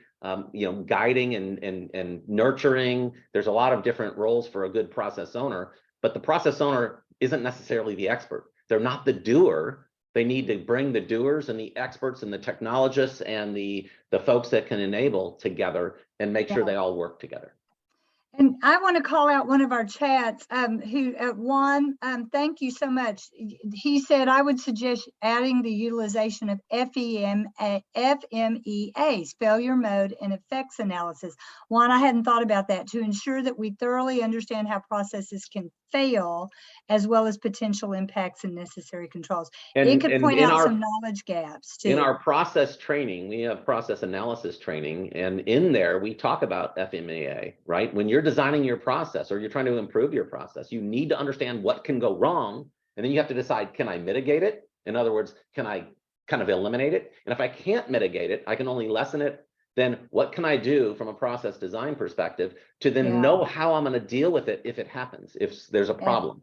guiding and nurturing, there's a lot of different roles for a good process owner, but the process owner isn't necessarily the expert. They're not the doer. They need to bring the doers and the experts and the technologists and the folks that can enable together and make sure they all work together. And I want to call out one of our chats Juan, thank you so much. He said, I would suggest adding the utilization of FMEAs, failure mode and effects analysis. Juan, I hadn't thought about that, to ensure that we thoroughly understand how processes can fail, as well as potential impacts and necessary controls. It could point out some knowledge gaps too. In our process training, we have process analysis training, and in there we talk about FMEA, right? When you're designing your process or you're trying to improve your process, you need to understand what can go wrong, and then you have to decide, can I mitigate it? In other words, can I kind of eliminate it? And if I can't mitigate it, I can only lessen it. Then what can I do from a process design perspective to then know how I'm going to deal with it if it happens, if there's a problem?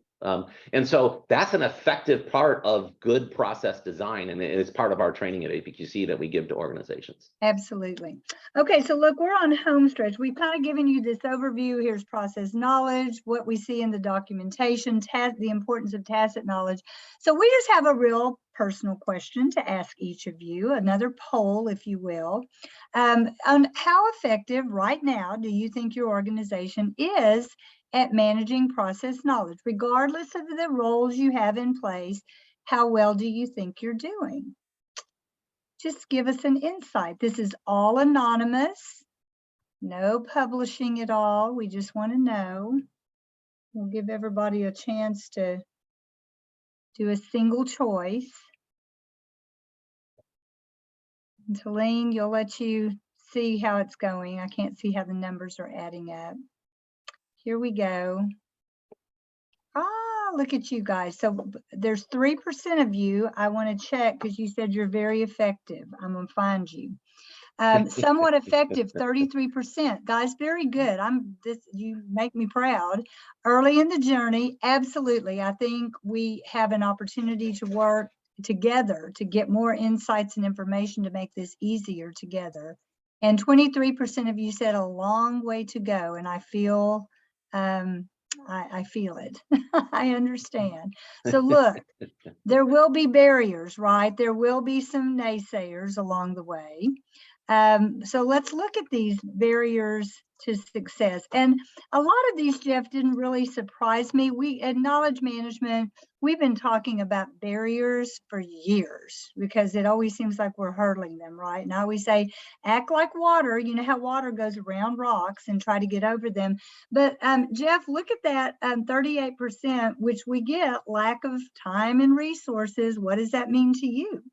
And so that's an effective part of good process design, and it's part of our training at APQC that we give to organizations. Absolutely. Okay, so look, we're on home stretch. We've kind of given you this overview. Here's process knowledge, what we see in the documentation, the importance of tacit knowledge. So we just have a real personal question to ask each of you, another poll, if you will, on how effective right now do you think your organization is at managing process knowledge, regardless of the roles you have in place? How well do you think you're doing? Just give us an insight. This is all anonymous, no publishing at all. We just want to know. We'll give everybody a chance to do a single choice. And Talene, you'll let you see how it's going. I can't see how the numbers are adding up. Here we go. Look at you guys. So there's 3% of you. I want to check because you said you're very effective. I'm going to find you. Somewhat effective, 33%. Guys, very good. You make me proud. Early in the journey, absolutely. I think we have an opportunity to work together to get more insights and information to make this easier together. And 23% of you said a long way to go. And I feel I feel it. I understand. So look, there will be barriers, right? There will be some naysayers along the way. So let's look at these barriers to success. And a lot of these, Jeff, didn't really surprise me. We at Knowledge Management, we've been talking about barriers for years because it always seems like we're hurdling them, right? And I always say, act like water. You know how water goes around rocks, and try to get over them. But Jeff, look at that 38%, which we get lack of time and resources. What does that mean to you?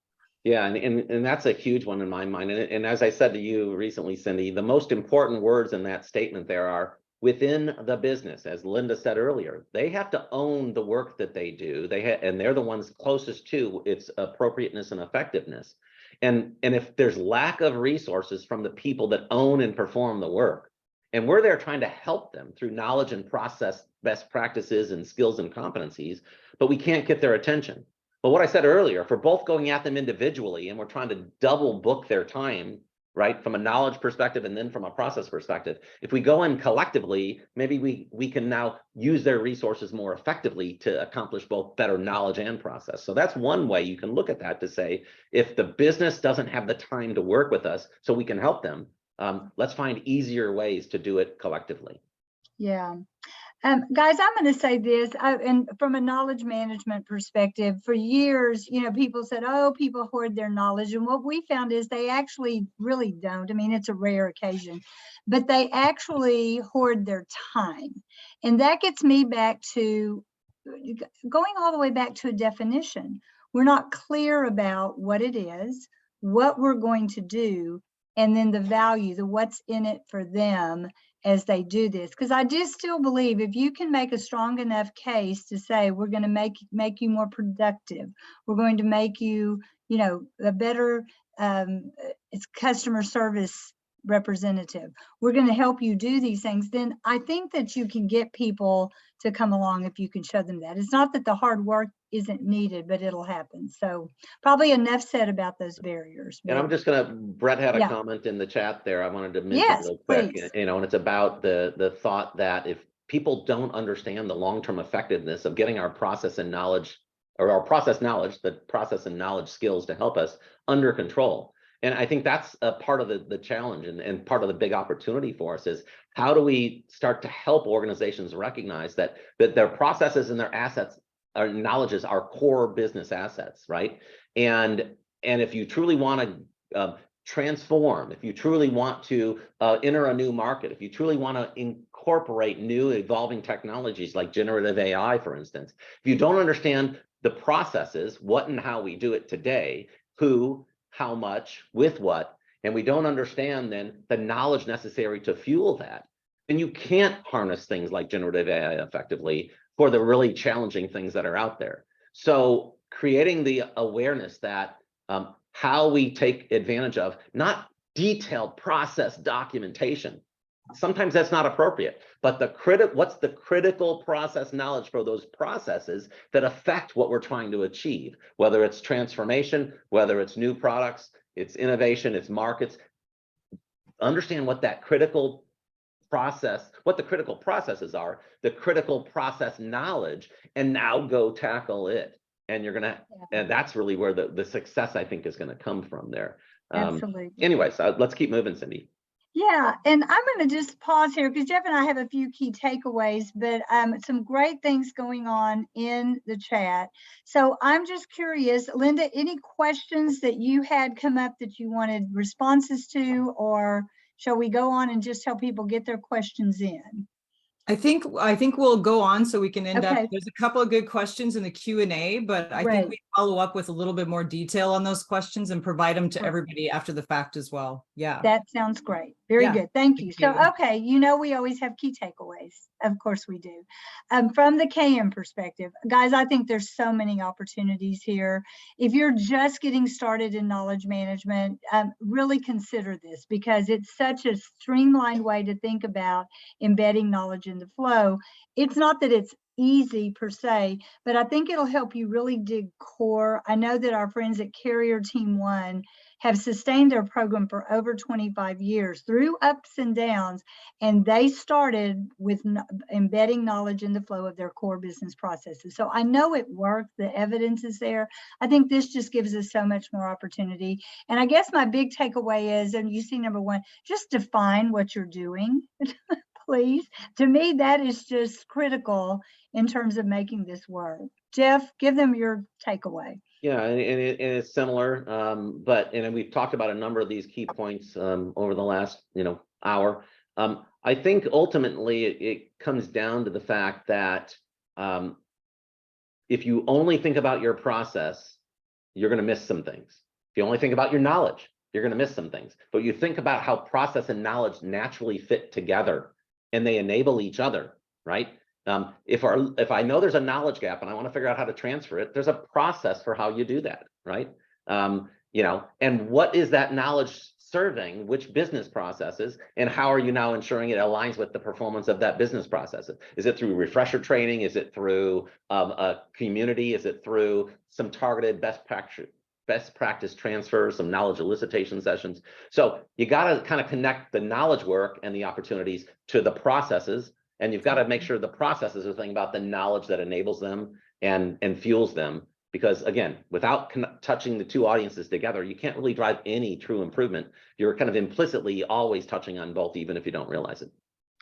Yeah, and that's a huge one in my mind. And as I said to you recently, Cindy, the most important words in that statement there are within the business. As Lynda said earlier, they have to own the work that they do. And they're the ones closest to its appropriateness and effectiveness. And if there's lack of resources from the people that own and perform the work, and we're there trying to help them through knowledge and process best practices and skills and competencies, but we can't get their attention. But what I said earlier, if we're both going at them individually and we're trying to double book their time right? From a knowledge perspective and then from a process perspective. If we go in collectively, maybe we can now use their resources more effectively to accomplish both better knowledge and process. So that's one way you can look at that, to say, if the business doesn't have the time to work with us so we can help them, let's find easier ways to do it collectively. Yeah. Guys, I'm going to say this, and from a knowledge management perspective, for years, people said, oh, people hoard their knowledge. And what we found is they actually really don't. I mean, it's a rare occasion, but they actually hoard their time. And that gets me back to going all the way back to a definition. We're not clear about what it is, what we're going to do, and then the value, the what's in it for them as they do this. Because I do still believe if you can make a strong enough case to say, we're going to make you more productive, we're going to make you, a better it's customer service representative, we're going to help you do these things, then I think that you can get people to come along if you can show them that. It's not that the hard work isn't needed, but it'll happen. So probably enough said about those barriers. And I'm just Brett had a comment in the chat there I wanted to mention real quick, please. And it's about the thought that if people don't understand the long-term effectiveness of getting our process and knowledge, or our process knowledge, the process and knowledge skills to help us under control. And I think that's a part of the challenge and part of the big opportunity for us is, how do we start to help organizations recognize that their processes and their assets, our knowledges, are core business assets, right? And if you truly want to transform, if you truly want to enter a new market, if you truly want to incorporate new evolving technologies like generative AI, for instance, if you don't understand the processes, what and how we do it today, who, how much, with what, and we don't understand then the knowledge necessary to fuel that, then you can't harness things like generative AI effectively for the really challenging things that are out there. So creating the awareness that how we take advantage of not detailed process documentation, sometimes that's not appropriate, but what's the critical process knowledge for those processes that affect what we're trying to achieve, whether it's transformation, whether it's new products, it's innovation, it's markets. Understand what that critical process, what the critical processes are, the critical process knowledge, and now go tackle it. And you're gonna, and that's really where the success, I think, is gonna come from there. Absolutely. Anyways, let's keep moving, Cindy. Yeah, and I'm going to just pause here because Jeff and I have a few key takeaways, but some great things going on in the chat. So I'm just curious, Lynda, any questions that you had come up that you wanted responses to, or shall we go on and just help people get their questions in? I think we'll go on so we can end up, there's a couple of good questions in the Q&A, but I think we follow up with a little bit more detail on those questions and provide them to everybody after the fact as well. Yeah. That sounds great. Very good. Thank you. So, okay, we always have key takeaways. Of course we do. From the KM perspective, guys, I think there's so many opportunities here. If you're just getting started in knowledge management, really consider this, because it's such a streamlined way to think about embedding knowledge in the flow. It's not that it's easy per se, but I think it'll help you really dig core. I know that our friends at Carrier Team 1 have sustained their program for over 25 years through ups and downs, and they started with embedding knowledge in the flow of their core business processes. So I know it worked, the evidence is there. I think this just gives us so much more opportunity. And I guess my big takeaway is, and you see number one, just define what you're doing. Please. To me, that is just critical in terms of making this work. Jeff, give them your takeaway. Yeah, and it's similar, but we've talked about a number of these key points over the last hour. I think ultimately it comes down to the fact that if you only think about your process, you're going to miss some things. If you only think about your knowledge, you're going to miss some things. But you think about how process and knowledge naturally fit together, and they enable each other, right? If I know there's a knowledge gap and I want to figure out how to transfer it, there's a process for how you do that, right? And what is that knowledge serving, which business processes, and how are you now ensuring it aligns with the performance of that business process? Is it through refresher training? Is it through a community? Is it through some targeted best best practice transfers, some knowledge elicitation sessions. So you got to kind of connect the knowledge work and the opportunities to the processes. And you've got to make sure the processes are thinking about the knowledge that enables them and fuels them. Because again, without touching the two audiences together, you can't really drive any true improvement. You're kind of implicitly always touching on both, even if you don't realize it.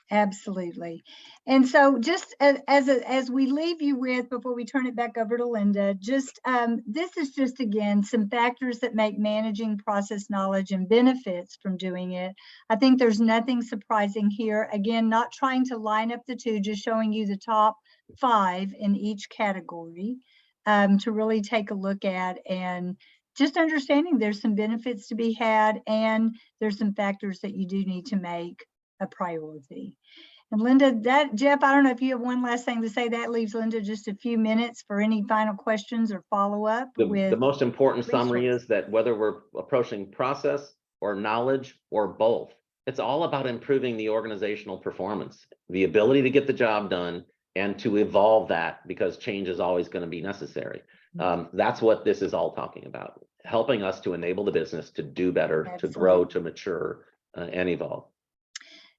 Absolutely. And so just as we leave you with, before we turn it back over to Lynda, just this is just, again, some factors that make managing process knowledge and benefits from doing it. I think there's nothing surprising here. Again, not trying to line up the two, just showing you the top 5 in each category to really take a look at, and just understanding there's some benefits to be had, and there's some factors that you do need to make a priority. And Lynda, Jeff, I don't know if you have one last thing to say. That leaves Lynda just a few minutes for any final questions or follow-up. The most important summary is that whether we're approaching process or knowledge or both, it's all about improving the organizational performance, the ability to get the job done and to evolve that, because change is always going to be necessary. That's what this is all talking about, helping us to enable the business to do better, Absolutely. To grow, to mature, and evolve.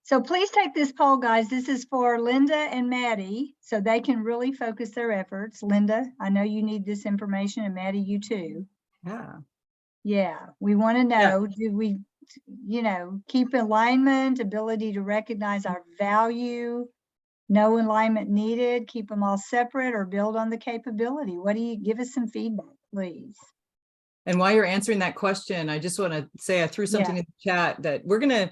So please take this poll, guys. This is for Lynda and Maddie, so they can really focus their efforts. Lynda, I know you need this information, and Maddie, you too. Yeah, we want to know, do we, keep alignment, ability to recognize our value, no alignment needed, keep them all separate, or build on the capability? What do you, give us some feedback, please. And while you're answering that question, I just want to say I threw something in the chat that we're gonna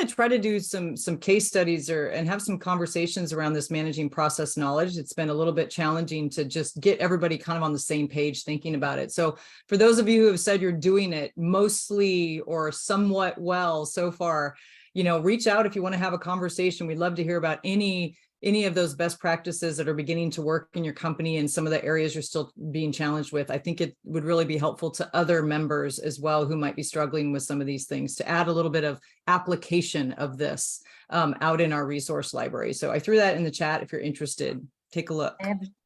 try to do some case studies and have some conversations around this managing process knowledge. It's been a little bit challenging to just get everybody kind of on the same page thinking about it. So for those of you who have said you're doing it mostly or somewhat well so far, reach out if you want to have a conversation. We'd love to hear about any of those best practices that are beginning to work in your company and some of the areas you're still being challenged with. I think it would really be helpful to other members as well who might be struggling with some of these things, to add a little bit of application of this out in our resource library. So I threw that in the chat if you're interested. Take a look.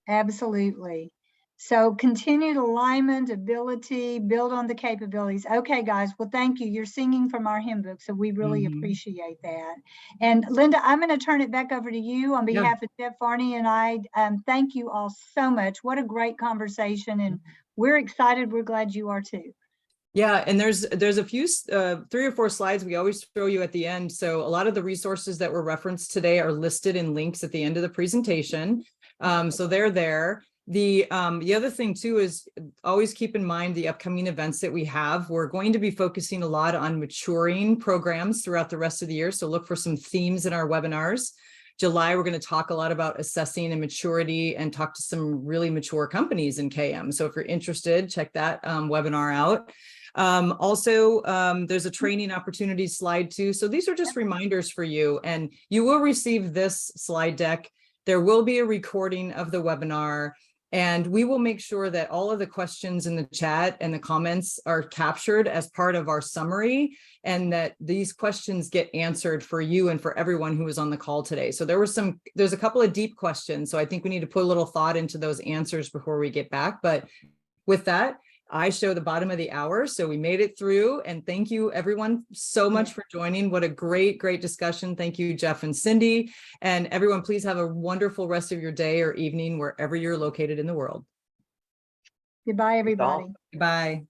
Absolutely. So continued alignment, ability, build on the capabilities. Okay, guys, well, thank you. You're singing from our hymn book, so we really appreciate that. And Lynda, I'm going to turn it back over to you on behalf of Jeff, Varney, and I. Thank you all so much. What a great conversation, and we're excited. We're glad you are too. Yeah, and there's a few 3 or 4 slides we always throw you at the end. So a lot of the resources that were referenced today are listed in links at the end of the presentation. So they're there. The other thing too is always keep in mind the upcoming events that we have. We're going to be focusing a lot on maturing programs throughout the rest of the year. So look for some themes in our webinars. July, we're going to talk a lot about assessing and maturity and talk to some really mature companies in KM. So if you're interested, check that webinar out. Also, there's a training opportunities slide too. So these are just reminders for you, and you will receive this slide deck. There will be a recording of the webinar, and we will make sure that all of the questions in the chat and the comments are captured as part of our summary, and that these questions get answered for you and for everyone who was on the call today. So there's a couple of deep questions. So I think we need to put a little thought into those answers before we get back. But with that, I show the bottom of the hour. So we made it through, and thank you everyone so much for joining. What a great discussion. Thank you, Jeff and Cindy, and everyone, please have a wonderful rest of your day or evening, wherever you're located in the world. Goodbye, everybody. Bye.